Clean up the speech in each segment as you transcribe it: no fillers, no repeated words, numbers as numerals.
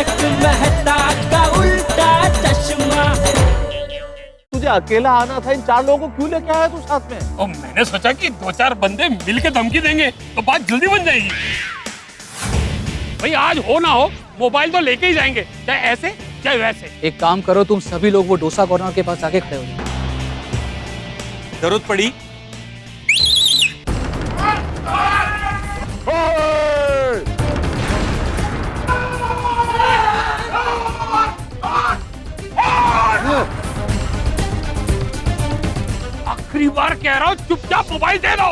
तारक मेहता का उल्टा चश्मा। तुझे अकेला आना था, इन 4 लोगों को क्यों लेके आया तू साथ में? और मैंने सोचा कि 2-4 बंदे मिलके धमकी देंगे तो बात जल्दी बन जाएगी। भाई आज हो ना हो मोबाइल तो लेके ही जाएंगे, चाहे ऐसे चाहे वैसे। एक काम करो, तुम सभी लोग वो डोसा कॉर्नर के पास आके खड़े हो जाओ। जरूरत पड़ी आखिरी बार कह रहा हूँ चुपचाप मोबाइल दे दो।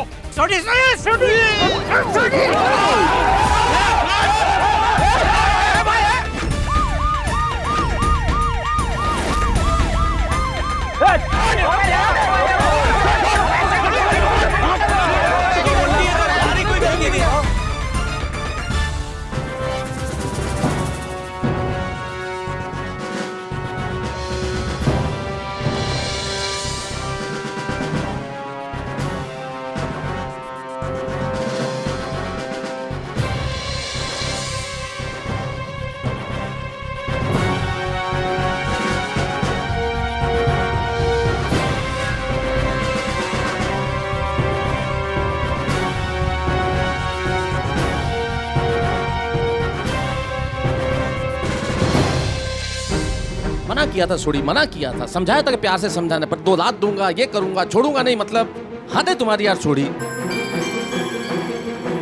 मना किया था छोड़ी, मना किया था, समझाया था कि प्यार से समझाने पर 2 लाख दूंगा, ये करूंगा, छोड़ूंगा नहीं, मतलब हद है तुम्हारी यार छोड़ी।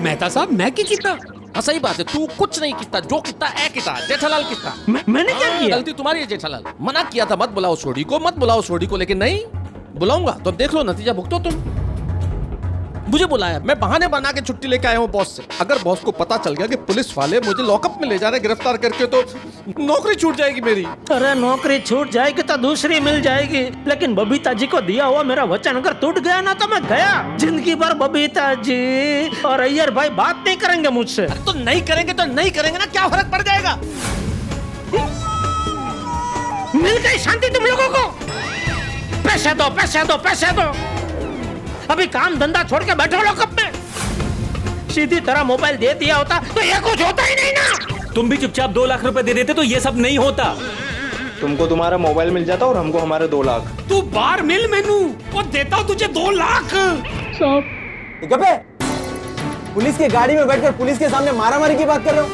मेहता साहब मैं की कितना? हाँ सही बात है, तू कुछ नहीं किता, जो किता है किता, जेठालाल किता। मैंने क्या किया? गलती तुम्हारी है जेठालाल। मना किया था मत बुलाओ छोड़ी को, मत बुलाओ छोड़ी को, लेकिन नहीं बुलाऊंगा तो देख लो नतीजा भुगतो तुम। मुझे बुलाया, मैं बहाने बना के छुट्टी लेके आया हूँ बॉस से। अगर बॉस को पता चल गया कि पुलिस वाले मुझे लॉकअप में ले जा रहे गिरफ्तार करके, तो नौकरी छूट जाएगी मेरी। अरे नौकरी छूट जाएगी तो दूसरी मिल जाएगी, लेकिन बबीता जी को दिया हुआ मेरा वचन अगर टूट गया ना तो मैं गया जिंदगी भर। बबीता जी और अय्यर भाई बात नहीं करेंगे मुझसे। तो नहीं करेंगे तो नहीं करेंगे ना, क्या फर्क पड़ जाएगा? मिल गई शांति तुम लोगों को। पैसे दो, पैसे दो, पैसे दो। अभी काम धंधा छोड़ के बैठो लॉकअप में। सीधी तरह मोबाइल दे दिया होता तो ये कुछ होता ही नहीं ना। तुम भी चुपचाप 2 लाख रुपए दे देते तो ये सब नहीं होता। तुमको तुम्हारा मोबाइल मिल जाता और हमको हमारे 2 लाख। तू बाहर मिल मेनू, वो देता हूँ तुझे 2 लाख। पुलिस की गाड़ी में बैठकर पुलिस के सामने मारामारी की बात कर रहे हो।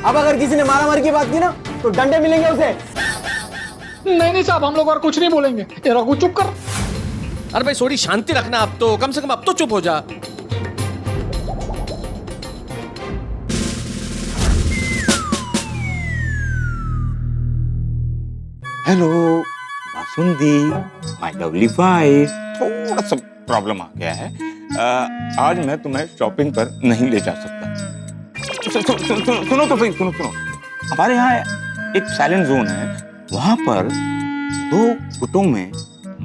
अब अगर किसी ने मारामारी की बात की ना तो डंडे मिलेंगे उसे। नहीं साहब, हम लोग और कुछ नहीं बोलेंगे। रघु चुप कर। अरे भाई थोड़ी शांति रखना, अब तो कम से कम अब तो चुप हो जा। Hello basundi, my lovely wife. थोड़ा सा प्रॉब्लम आ गया है। आज मैं तुम्हें शॉपिंग पर नहीं ले जा सकता। सुनो तो सही, सुनो। हमारे यहाँ एक साइलेंट जोन है, वहां पर 2 गुटों में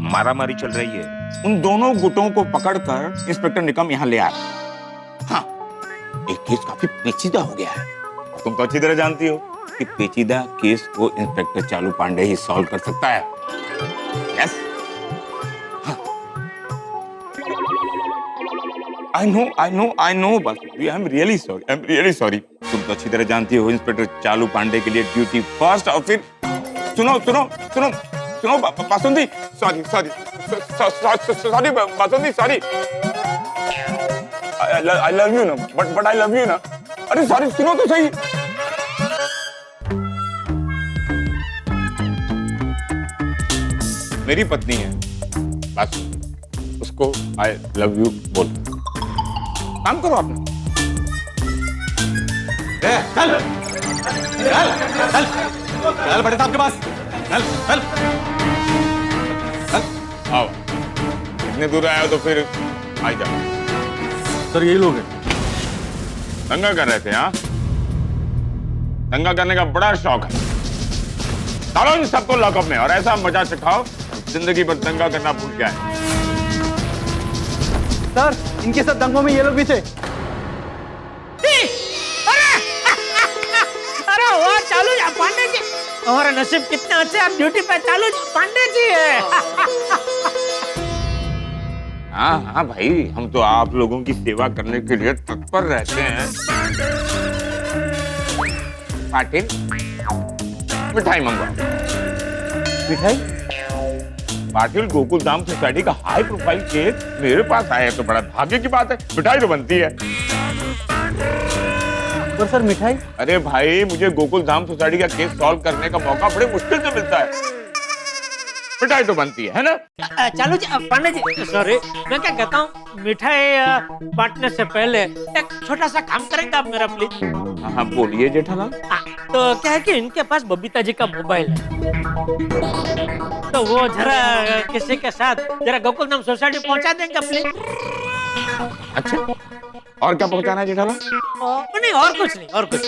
मारामारी चल रही है। उन दोनों गुटों को पकड़कर इंस्पेक्टर निकम यहाँ ले आया। हाँ, एक केस काफी पेचीदा हो गया है। तुम तो अच्छी तरह जानती हो कि पेचीदा केस को इंस्पेक्टर चालू पांडे ही सॉल्व कर सकता है। यस, I know, बस आई एम रियली सॉरी। तुम तो अच्छी तरह जानती हो इंस्पेक्टर चालू पांडे के लिए ड्यूटी फर्स्ट। और फिर सुनो basundi, sorry basundi, sorry. I love you ना, but I love you ना। अरे सॉरी, सुनो तो सही। मेरी पत्नी है, बस उसको I love you बोल। काम करो आपने। चल बड़े साहब के पास, चल। आओ, इतने दूर आए हो तो फिर आ जाओ। सर यही लोग हैं। दंगा कर रहे थे। हाँ, दंगा करने का बड़ा शौक है। डालो इन सबको लॉकअप में और ऐसा मजा चखाओ जिंदगी भर दंगा करना भूल गया है। सर, इनके साथ दंगों में ये लोग भी थे। अरे वो चालू जा पांडे जी, हमारा नसीब कितना अच्छे, आप ड्यूटी पे चालू पांडे जी है। हाँ भाई, हम तो आप लोगों की सेवा करने के लिए तत्पर रहते हैं। पाटिल, मिठाई मंगवा। मिठाई? पाटिल गोकुल धाम सोसाइटी का हाई प्रोफाइल केस मेरे पास आया तो बड़ा भाग्य की बात है, मिठाई तो बनती है। पर सर मिठाई? अरे भाई, मुझे गोकुल धाम सोसाइटी का केस सॉल्व करने का मौका बड़े मुश्किल से मिलता है, मिठाई तो बनती है ना? चलो जी पांडे जी, सॉरी मैं क्या कहता हूँ, मिठाई बांटने से पहले एक छोटा सा काम करेंगे आप मेरा प्लीज? हाँ बोलिए जेठालाल। तो क्या है कि इनके पास बबीता जी का मोबाइल है, तो वो जरा किसी के साथ जरा गोकुलधाम सोसाइटी पहुंचा देंगे प्लीज? अच्छा, और क्या पहुंचाना है जेठालाल? नहीं और कुछ नहीं, और कुछ।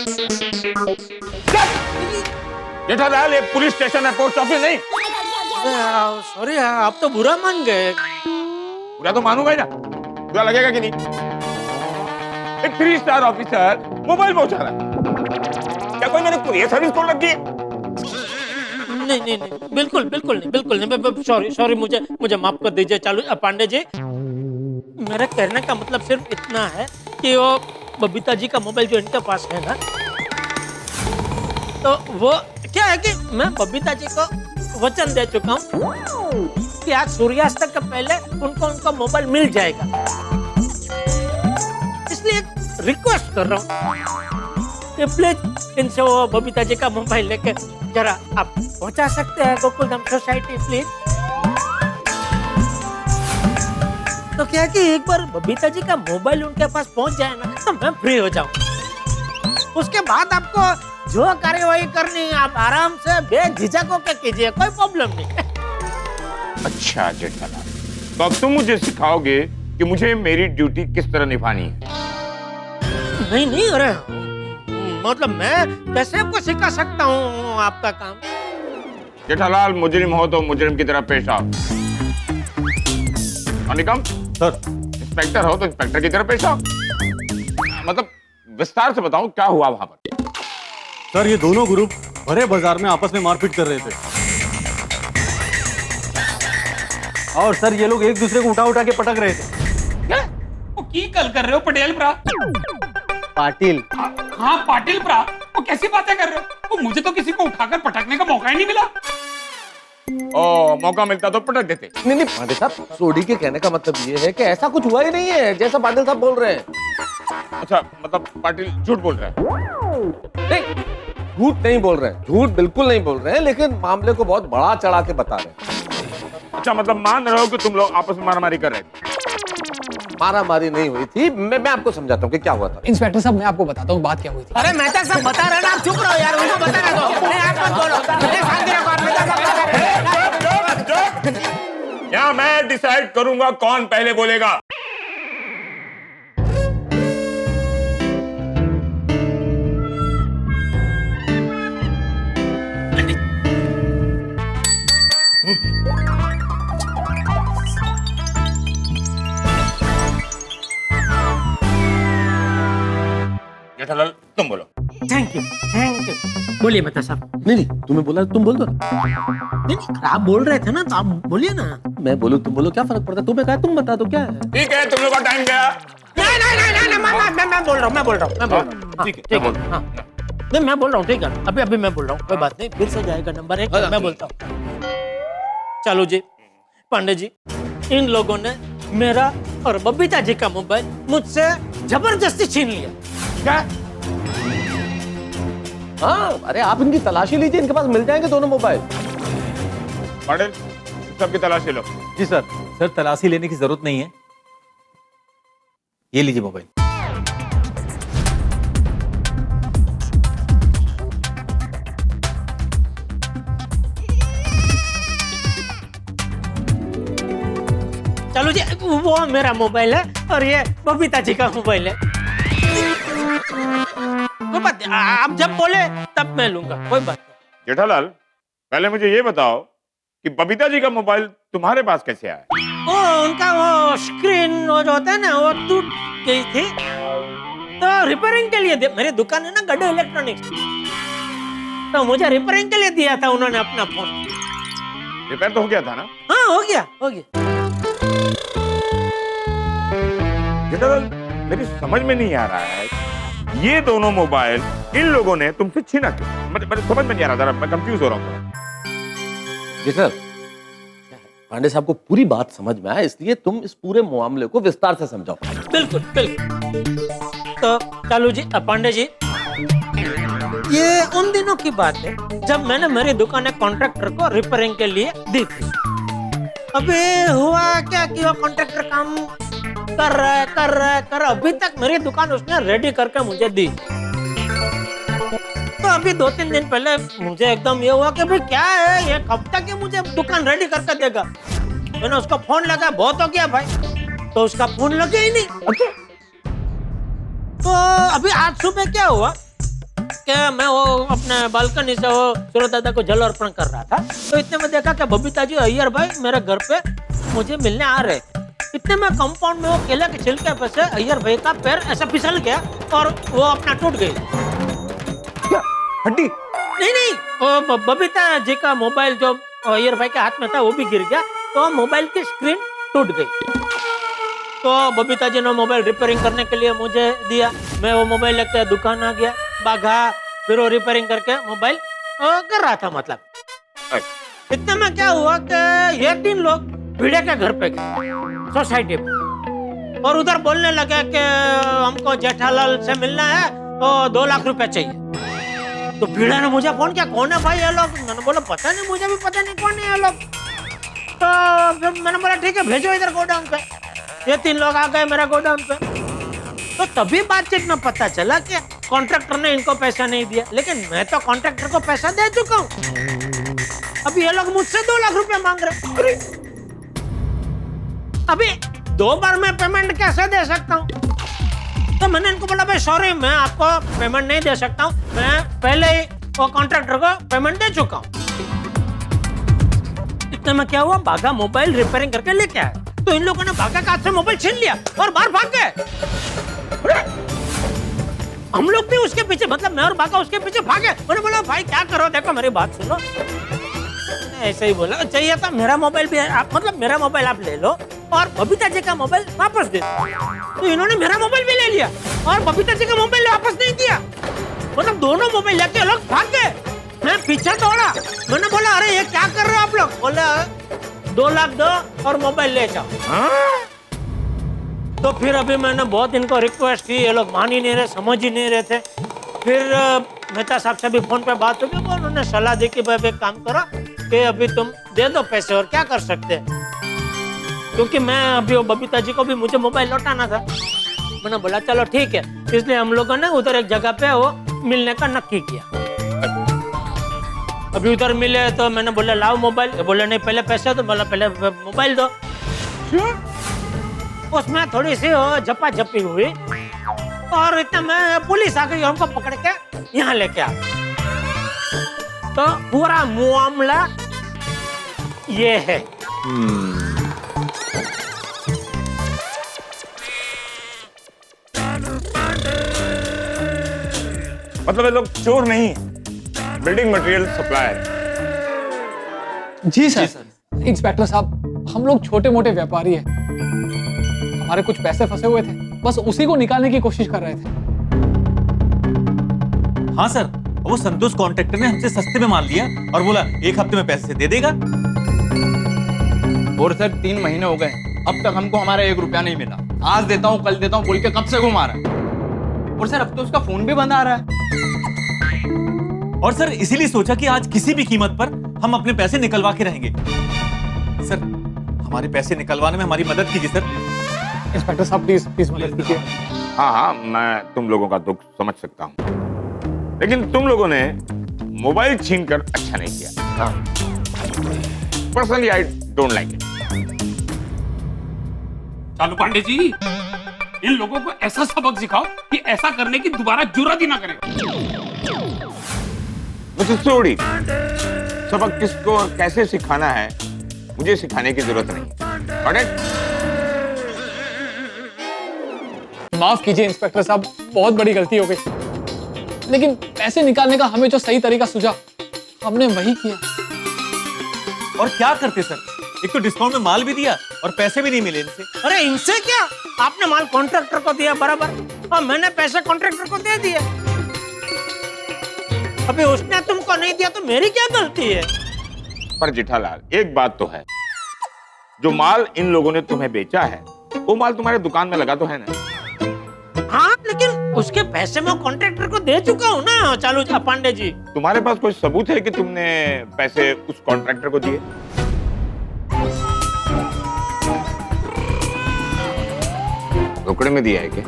जेठालाल, ये पुलिस स्टेशन है, पोस्ट ऑफिस नहीं। सॉरी आप तो बुरा मान गए। बुरा तो मानूंगा ही ना, बुरा लगेगा कि नहीं? एक 3 स्टार ऑफिसर मोबाइल पहुंचा रहा है, क्या कोई मैंने कुरियर सर्विस खोल रखी है? नहीं नहीं नहीं, बिल्कुल बिल्कुल नहीं, बिल्कुल नहीं। सॉरी सॉरी, मुझे माफ कर दीजिए। चालू पांडे जी, मेरे कहने का मतलब सिर्फ इतना है कि वो बबीता जी का मोबाइल जो इनके पास है ना, तो वो क्या है कि मैं बबीता जी को वचन दे चुका हूँ कि आज सूर्यास्त के पहले उनको मोबाइल मिल जाएगा, इसलिए रिक्वेस्ट कर रहा हूँ कि प्लीज इनसे वो बबीता जी का मोबाइल लेके जरा आप पहुंचा सकते हैं गोकुलधाम सोसाइटी प्लीज? तो क्या कि एक बार बबीता जी का मोबाइल उनके पास पहुंच जाए ना, तो मैं फ्री हो जाऊं। उसके बाद आपको जो कार्यवाही करनी है आप आराम से बेझिझक होकर कीजिए, कोई प्रॉब्लम नहीं। अच्छा जेठालाल, तो अब तुम मुझे सिखाओगे कि मुझे मेरी ड्यूटी किस तरह निभानी है? नहीं नहीं, अरे मतलब मैं कैसे आपको सिखा सकता हूँ आपका काम? जेठालाल, मुजरिम हो तो मुजरिम की तरह पेश आओ। और निकम सर, इंस्पेक्टर हो तो इंस्पेक्टर की तरह पेश आओ। मतलब विस्तार से बताओ क्या हुआ वहां पर? सर ये दोनों ग्रुप भरे बाजार में आपस में मारपीट कर रहे थे, और सर ये लोग एक दूसरे को उठा उठा के पटक रहे थे। क्या? वो की कल कर रहे हो पटेल ब्रा? पाटिल। हाँ पाटिल ब्रा, वो कैसी बातें कर रहे हो? वो मुझे तो किसी को उठाकर पटकने का मौका ही नहीं मिला। ओ, मौका मिलता तो पटक देते। नहीं नहीं पांडे साहब, सोडी के कहने का मतलब ये है कि ऐसा कुछ हुआ ही नहीं है जैसा पाटिल साहब बोल रहे हैं। अच्छा, मतलब पाटिल झूठ बोल रहा है? नहीं, झूठ नहीं बोल रहे हैं, झूठ बिल्कुल नहीं बोल रहे हैं, लेकिन मामले को बहुत बड़ा चढ़ा के बता रहे हैं। अच्छा, मतलब मान रहे हो कि तुम लोग आपस में मारामारी कर रहे थे? मारामारी नहीं हुई थी, मैं आपको समझाता हूँ कि क्या हुआ था। इंस्पेक्टर साहब मैं आपको बताता हूँ बात क्या हुई थी। अरे मेहता साहब बता रहे ना, आप चुप रहो यार, उनको बताने दो। नहीं, आप मत बोलो। शांति रखो आप, मेहता साहब बता रहे हैं। यहाँ मैं डिसाइड करूंगा कौन पहले बोलेगा। जेठालाल, तुम बोलो। Thank you. बोलिए मेहता साहब। नहीं तुम्हें बोला तुम बोल दो। नहीं आप बोल रहे थे ना, तो आप बोलिए ना। मैं बोलूं तुम बोलो, क्या फर्क पड़ता है? तुम्हें कहा तुम बता दो क्या है। ठीक है, तुम लोग का टाइम गया। नहीं, मैं बोल रहा हूँ। ठीक है, हाँ। नहीं मैं बोल रहा हूँ, ठीक है, अभी मैं बोल रहा हूँ, कोई बात नहीं, फिर से जाएगा नंबर 1। मैं बोलता हूँ। चलो जी पांडे जी, इन लोगों ने मेरा और बबीता जी का मोबाइल मुझसे जबरदस्ती छीन लिया। क्या? हाँ, अरे आप इनकी तलाशी लीजिए, इनके पास मिल जाएंगे दोनों मोबाइल। पाटिल, सबकी तलाशी लो। जी सर। सर तलाशी लेने की जरूरत नहीं है, ये लीजिए मोबाइल। चलो जी, वो मेरा मोबाइल है और ये बबीता जी का मोबाइल है। कोई बात नहीं, आप जब बोले तब मैं लूंगा, कोई बात नहीं। जेठालाल, पहले मुझे ये बताओ कि बबीता जी का मोबाइल तुम्हारे पास कैसे आया? वो उनका वो स्क्रीन वो जो होता है ना, वो टूट गई थी, तो रिपेयरिंग के लिए मेरी दुकान है ना गड्ढे इलेक्ट्रॉनिक्स, तो मुझे रिपेयरिंग के लिए दिया था उन्होंने अपना फोन। रिपेयर तो हो गया था ना? हाँ हो गया। जेठालाल, मेरी समझ में नहीं आ रहा है, ये दोनों मोबाइल इन लोगों ने तुमसे छीना क्यों? मैं समझ में नहीं आ रहा, जरा मैं कंफ्यूज हो रहा हूँ। जी सर, पांडे साहब को पूरी बात समझ में आया, इसलिए तुम इस पूरे मामले को विस्तार से समझाओ। बिल्कुल बिल्कुल। तो चालू जी, पांडे जी, ये उन दिनों की बात है जब मैंने मेरी दुकान एक कॉन्ट्रैक्टर को रिपेयरिंग के लिए दी थी। अभी हुआ क्या कि वो कॉन्ट्रैक्टर काम कर रहा है, अभी तक मेरी दुकान उसने रेडी करके मुझे दी। तो अभी 2-3 दिन पहले मुझे एकदम ये हुआ कि भाई क्या है ये, कब तक ये मुझे दुकान रेडी करके देगा। मैंने उसको फोन लगा, बहुत हो गया भाई, तो उसका फोन लगे ही नहीं। तो अभी आज सुबह क्या हुआ कि मैं वो अपने बालकनी से वो सूरज दादा को जल अर्पण कर रहा था, तो इतने में देखा कि बबीता जी अय्यर भाई मेरे घर पे मुझे मिलने आ रहे थे। इतने में कंपाउंड में वो केले के छिलके पे से अय्यर भाई का पैर ऐसा फिसल गया और वो अपना टूट गई। क्या हड्डी? नहीं, वो बबीता जी का मोबाइल जो अय्यर भाई के हाथ में था वो भी गिर गया, तो मोबाइल की स्क्रीन टूट गई। तो बबीता जी ने मोबाइल रिपेयरिंग करने के लिए मुझे दिया। मैं वो मोबाइल लेकर दुकान आ गया, बाघा, फिर वो रिपेयरिंग करके मोबाइल कर रहा था। मतलब इतने में क्या हुआ कि ये 3 लोग भिड़े के घर पे गए सोसाइटी में, और उधर बोलने लगे कि हमको जेठालाल से मिलना है, तो 2 लाख रुपए चाहिए। तो भिड़े ने मुझे फोन किया, कौन है भाई ये लोग? मैंने बोला पता नहीं, मुझे भी पता नहीं कौन है ये लोग। तो फिर मैंने बोला ठीक है भेजो इधर गोडाउन पे। ये 3 लोग आ गए मेरा गोडाउन पे। तो तभी बातचीत में पता चला कि कॉन्ट्रैक्टर ने इनको पैसा नहीं दिया, लेकिन मैं तो कॉन्ट्रैक्टर को पैसा दे चुका हूँ। अभी ये लोग मुझसे 2 लाख रुपए मांग रहे। अभी 2 बार मैं पेमेंट कैसे दे सकता हूँ? तो मैंने इनको बोला भाई सॉरी, मैं आपको पेमेंट नहीं दे सकता हूँ, मैं पहले ही वो कॉन्ट्रैक्टर को पेमेंट दे चुका हूँ। इतने में क्या हुआ, बाघा मोबाइल रिपेयरिंग करके लेके आया, तो इन लोगों ने बाघा का हाथ से मोबाइल छीन लिया और बाहर भाग गए। हम लोग भी उसके पीछे, मतलब मैं और बाघा उसके पीछे भागे। मैंने बोला भाई क्या करो, देखो मेरी बात सुनो। ऐसे ही बोला, चाहिए तो मेरा मोबाइल भी आप, मतलब मेरा मोबाइल आप ले लो और बबीता जी का मोबाइल वापस दे दो। तो इन्होंने मेरा मोबाइल भी ले लिया और बबीता जी का मोबाइल वापस नहीं दिया। मतलब दोनों मोबाइल लेके लोग भाग गए। मैं पीछे दौड़ा, मैंने बोला अरे ये क्या कर रहे हो आप लोग? बोले 2 लाख दो और मोबाइल ले जाओ। तो फिर अभी मैंने बहुत इनको रिक्वेस्ट की, ये लोग मान ही नहीं रहे, समझ ही नहीं रहे थे। फिर मेहता साहब से भी फोन पे बात हुई, उन्होंने सलाह दी कि भाई एक काम करो कि अभी तुम दे दो पैसे, और क्या कर सकते हैं, क्योंकि मैं अभी वो बबीता जी को भी मुझे मोबाइल लौटाना था। मैंने बोला चलो ठीक है, इसलिए हम लोगों ने उधर एक जगह पे वो मिलने का नक्की किया। अभी उधर मिले तो मैंने बोला लाओ मोबाइल, बोले नहीं पहले पैसे दो। बोला पहले मोबाइल दो। उसमें थोड़ी सी झपाझपी हुई और इतना में पुलिस आ गई, हमको पकड़ के यहाँ लेके आ। तो पूरा मामला ये है। मतलब ये लोग चोर नहीं, बिल्डिंग मटेरियल सप्लायर। जी सर। इंस्पेक्टर साहब, हम लोग छोटे मोटे व्यापारी हैं, हमारे कुछ पैसे फंसे हुए थे, बस उसी को निकालने की कोशिश कर रहे थे। हाँ सर, वो संतोष कॉन्ट्रैक्टर ने हमसे सस्ते में माल लिया और बोला 1 हफ्ते में पैसे दे देगा। और सर 3 महीने हो गए, अब तक हमको हमारा 1 रुपया नहीं मिला। आज देता हूँ कल देता हूँ बोल के कब से घुमा रहा है। और सर अब तो उसका फोन भी बंद आ रहा है। और सर इसीलिए सोचा कि आज किसी भी कीमत पर हम अपने पैसे निकलवा के रहेंगे। सर हमारे पैसे निकलवाने में हमारी मदद कीजिए सर। इंस्पेक्टर साहब प्लीज प्लीज मदद कीजिए। हाँ, मैं तुम लोगों का दुख समझ सकता हूँ, लेकिन तुम लोगों ने मोबाइल छीनकर अच्छा नहीं किया। Personally I don't like it. चालू पांडे जी, इन लोगों को ऐसा सबक सिखाओ कि ऐसा करने की दोबारा जुर्रत ही ना करें। मुझे छोड़ी, सबक किसको और कैसे सिखाना है मुझे सिखाने की जरूरत नहीं। ऑलराइट? माफ कीजिए इंस्पेक्टर साहब, बहुत बड़ी गलती हो गई, लेकिन पैसे निकालने का हमें जो सही तरीका सूझा हमने वही किया। और क्या करते सर, एक तो डिस्काउंट में माल भी दिया और पैसे भी नहीं मिले इनसे। अरे इनसे क्या, आपने माल कॉन्ट्रैक्टर को दिया बराबर और मैंने पैसे कॉन्ट्रैक्टर को दे दिए। अभी उसने तुमको नहीं दिया तो मेरी क्या गलती है? पर जेठालाल, एक बात तो है, जो माल इन लोगों ने तुम्हें बेचा है वो माल तुम्हारे दुकान में लगा तो है ना? हाँ, लेकिन उसके पैसे मैं कॉन्ट्रैक्टर को दे चुका हूँ ना चालूजा पांडे जी। तुम्हारे पास कोई सबूत है कि तुमने पैसे उस कॉन्ट्रैक्टर को दिए? रोकड़े में दिया है क्या?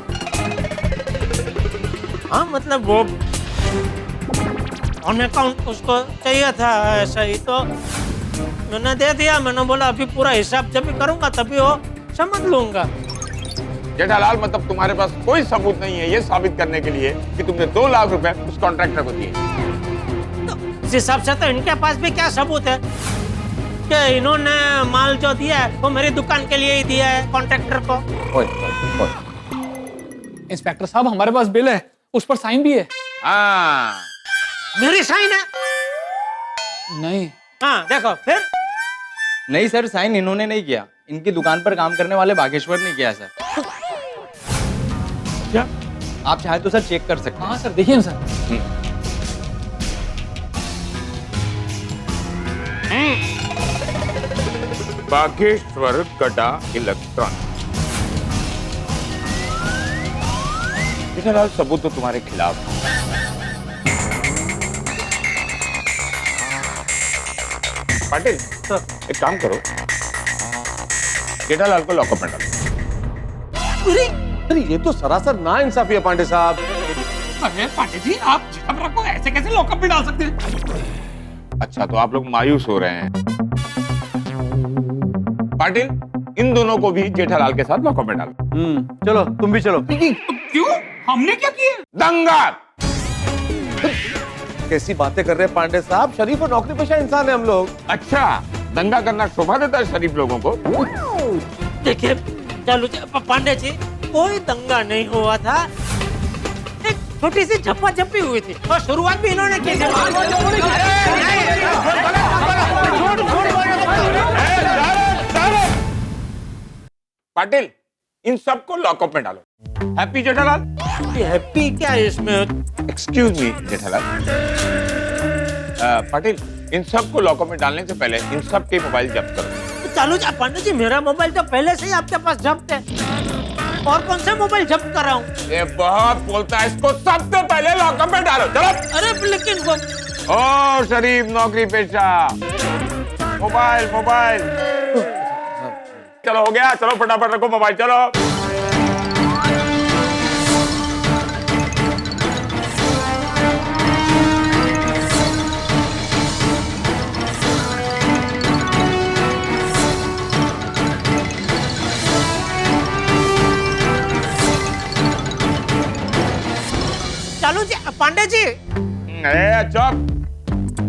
हाँ, मतलब वो ऑन अकाउंट उसको चाहिए था, ऐसा ही तो मैंने दे दिया। मैंने बोला अभी पूरा हिसाब जब भी करूंगा तभी वो समझ लूंगा। जेठालाल, मतलब तुम्हारे पास कोई सबूत नहीं है ये साबित करने के लिए कि तुमने 2 लाख रुपए उस कॉन्ट्रैक्टर को दिए? तो इस हिसाब से तो इनके पास भी क्या सबूत है कि इन्होंने माल जो दिया है वो मेरी दुकान के लिए ही दिया है कॉन्ट्रैक्टर को। इंस्पेक्टर साहब, हमारे पास बिल है, उस पर साइन भी है। हाँ, मेरी साइन है? नहीं। हाँ, देखो फिर। नहीं सर, साइन इन्होंने नहीं किया, इनकी दुकान पर काम करने वाले बागेश्वर ने किया सर। क्या? आप चाहे तो सर चेक कर सकते हैं। हाँ सर, देखिए ना सर। बागेश्वर गड़ा इलेक्ट्रॉनिक। जेठालाल, सबूत तो तुम्हारे खिलाफ है। पाटिल सर, एक काम करो, जेठालाल को लॉकअप में डालो। अरे ये तो सरासर नाइंसाफी है पांडे साहब। अरे पांडे जी, आप जेठाप्रा को ऐसे कैसे लॉकअप में डाल सकते हैं? अच्छा, तो आप लोग मायूस हो रहे हैं। पाटिल, इन दोनों को भी जेठालाल के साथ लॉकअप में डालो। चलो, तुम भी चलो। क्यों? हमने क्या किया? दंगा! कैसी बातें कर रहे हैं पांडे साहब, शरीफ और नौकरी पेशा इंसान है हम लोग। अच्छा, दंगा करना शोभा देता है शरीफ लोगों को? देखिए चालूजा पांडे जी, कोई दंगा नहीं हुआ था, एक छोटी सी झप्पा-झप्पी हुई थी और शुरुआत भी इन्होंने की थी। पाटिल, इन सबको लॉकअप में डालो। हैप्पी जेठालाल? हैप्पी क्या है इसमें? Excuse me Jethalal. पाटिल, इन सबको लॉकअप में डालने से पहले इन सब के मोबाइल जब्त करो। चालूजा पांडे जी, मेरा मोबाइल तो पहले से ही आपके पास जब्त है, और कौन सा मोबाइल जब्त कर रहा हूँ? ये बहुत बोलता है, इसको सबसे पहले लॉकअप में डालो। चलो। अरे लेकिन वो ओ शरीफ नौकरी पेशा, मोबाइल मोबाइल। चलो, हो गया, चलो फटाफट रखो मोबाइल, चलो। चालूजा पांडे जी, चुप।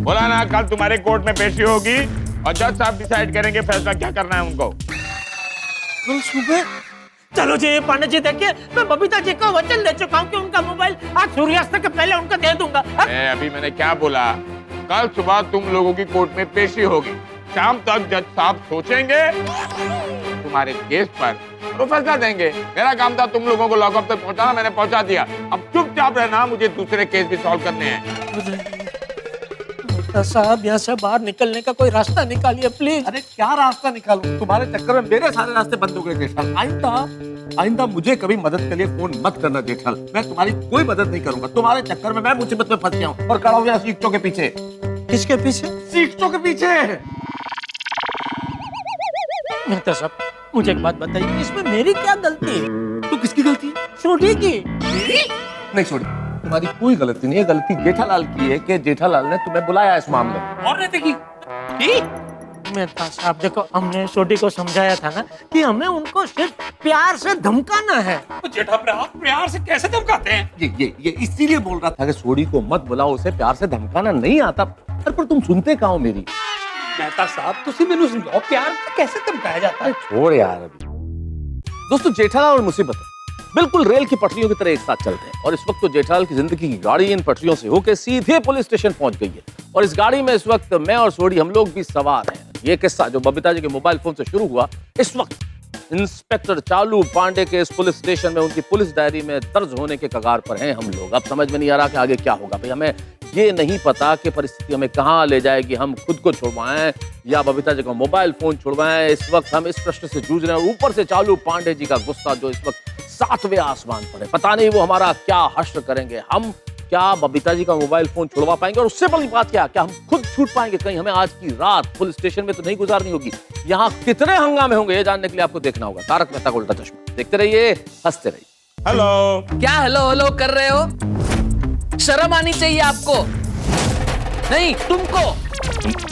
बोला ना, कल तुम्हारे कोर्ट में पेशी होगी और जज साहब डिसाइड करेंगे फैसला क्या करना है उनको। कल सुबह? चलो जी पांडे जी, देखिए मैं बबीता जी को वचन दे चुका हूँ कि उनका मोबाइल आज सूर्यास्त के पहले उनको दे दूंगा। अभी मैंने क्या बोला? कल सुबह तुम लोगों की कोर्ट में पेशी होगी, शाम तक जज साहब सोचेंगे तुम्हारे केस पर तो फैसला देंगे। मेरा काम था तुम लोगों को लॉकअप तक पहुंचाना, मैंने पहुंचा दिया। अब चुपचाप रहना, मुझे दूसरे केस भी सॉल्व करने हैं। साहब, यहाँ से बाहर निकलने का कोई रास्ता निकालिए प्लीज। अरे क्या रास्ता निकालूं? तुम्हारे चक्कर में मेरे सारे रास्ते बंद हो गए जेठाल। आइंदा मुझे कभी मदद के लिए फोन मत करना जेठाल। मैं तुम्हारी कोई मदद नहीं करूंगा। तुम्हारे चक्कर में मैं मुसीबत में फंस गया हूँ और खड़ा हो गया सीटों के पीछे। किसके पीछे? सीटों के पीछे। मेहता साहब, मुझे एक बात बताइए, इसमें मेरी क्या गलती है? तो किसकी गलती है? छोटी की। नहीं छोड़ी, तुम्हारी कोई गलती नहीं है। गलती जेठालाल की है कि जेठालाल ने तुम्हें बुलाया इस मामले में। और रहते की? मेहता साहब, देखो हमने छोटी को समझाया था ना कि हमें उनको सिर्फ प्यार से धमकाना है। तो जेठाप्रा, आप प्यार से कैसे धमकाते हैं? ये इसीलिए बोल रहा था कि सोडी को मत बुलाओ, उसे प्यार से धमकाना नहीं आता। पर तुम सुनते कहाँ हो मेरी? मेहता साहब, तुसी मेनू समझाओ, प्यार से कैसे धमकाया जाता है? छोड़ यार। अभी दोस्तों, जेठालाल और मुसीबत बिल्कुल रेल की पटरियों की तरह एक साथ चलते हैं और इस वक्त तो जेठालाल की जिंदगी की गाड़ी इन पटरियों से होकर सीधे पुलिस स्टेशन पहुंच गई है और इस गाड़ी में इस वक्त मैं और सोडी हम लोग भी सवार हैं। ये किस्सा जो बबीता जी के मोबाइल फोन से शुरू हुआ, इस वक्त इंस्पेक्टर चालू पांडे के इस पुलिस स्टेशन में उनकी पुलिस डायरी में दर्ज होने के कगार पर हैं हम लोग। अब समझ में नहीं आ रहा कि आगे क्या होगा। भाई हमें ये नहीं पता कि परिस्थिति हमें कहाँ ले जाएगी, हम खुद को छुड़वाएं या बबीता जी का मोबाइल फोन छुड़वाएं। इस वक्त हम इस प्रश्न से जूझ रहे हैं, और ऊपर से चालू पांडे जी का गुस्सा जो इस वक्त 7वें आसमान पर है। पता नहीं वो हमारा क्या हश्र करेंगे। हम क्या बबीता जी का मोबाइल फोन छुड़वा पाएंगे, और उससे बड़ी बात क्या हम खुद छूट पाएंगे? कहीं हमें आज की रात पुलिस स्टेशन में तो नहीं गुजारनी होगी। यहाँ कितने हंगामे होंगे ये जानने के लिए आपको देखना होगा तारक मेहता का उल्टा चश्मा। देखते रहिए, हंसते रहिए। हेलो। क्या हेलो हेलो कर रहे हो? शर्म आनी चाहिए आपको। नहीं, तुमको।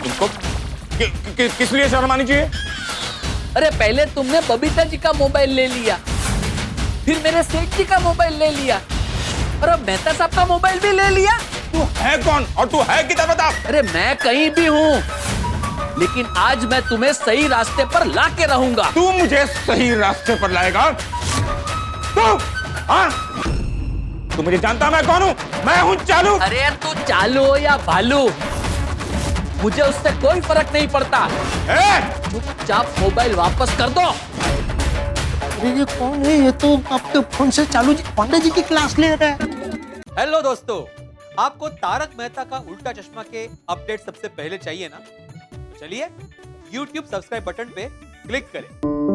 तुमको किस लिए शर्म आनी चाहिए? अरे पहले तुमने बबीता जी का मोबाइल ले लिया, फिर मेरे सेठ जी का मोबाइल ले लिया, और अब मेहता साहब का मोबाइल भी ले लिया। तू है कौन और तू है किधर बता? अरे मैं कहीं भी हूँ, लेकिन आज मैं तुम्हें सही रास्ते पर ला के रहूंगा। तू मुझे सही रास्ते पर लाएगा? तू हाँ? तू मुझे जानता मैं कौन हूँ? मैं हूँ चालू। अरे तू चालू हो या भालू, मुझे उससे कोई फर्क नहीं पड़ता। चुपचाप मोबाइल वापस कर दो। ये कौन है? ये तो आपके फोन से चालू पांडे जी की क्लास ले रहा है। हेलो दोस्तों, आपको तारक मेहता का उल्टा चश्मा के अपडेट सबसे पहले चाहिए ना? तो चलिए YouTube सब्सक्राइब बटन पे क्लिक करें।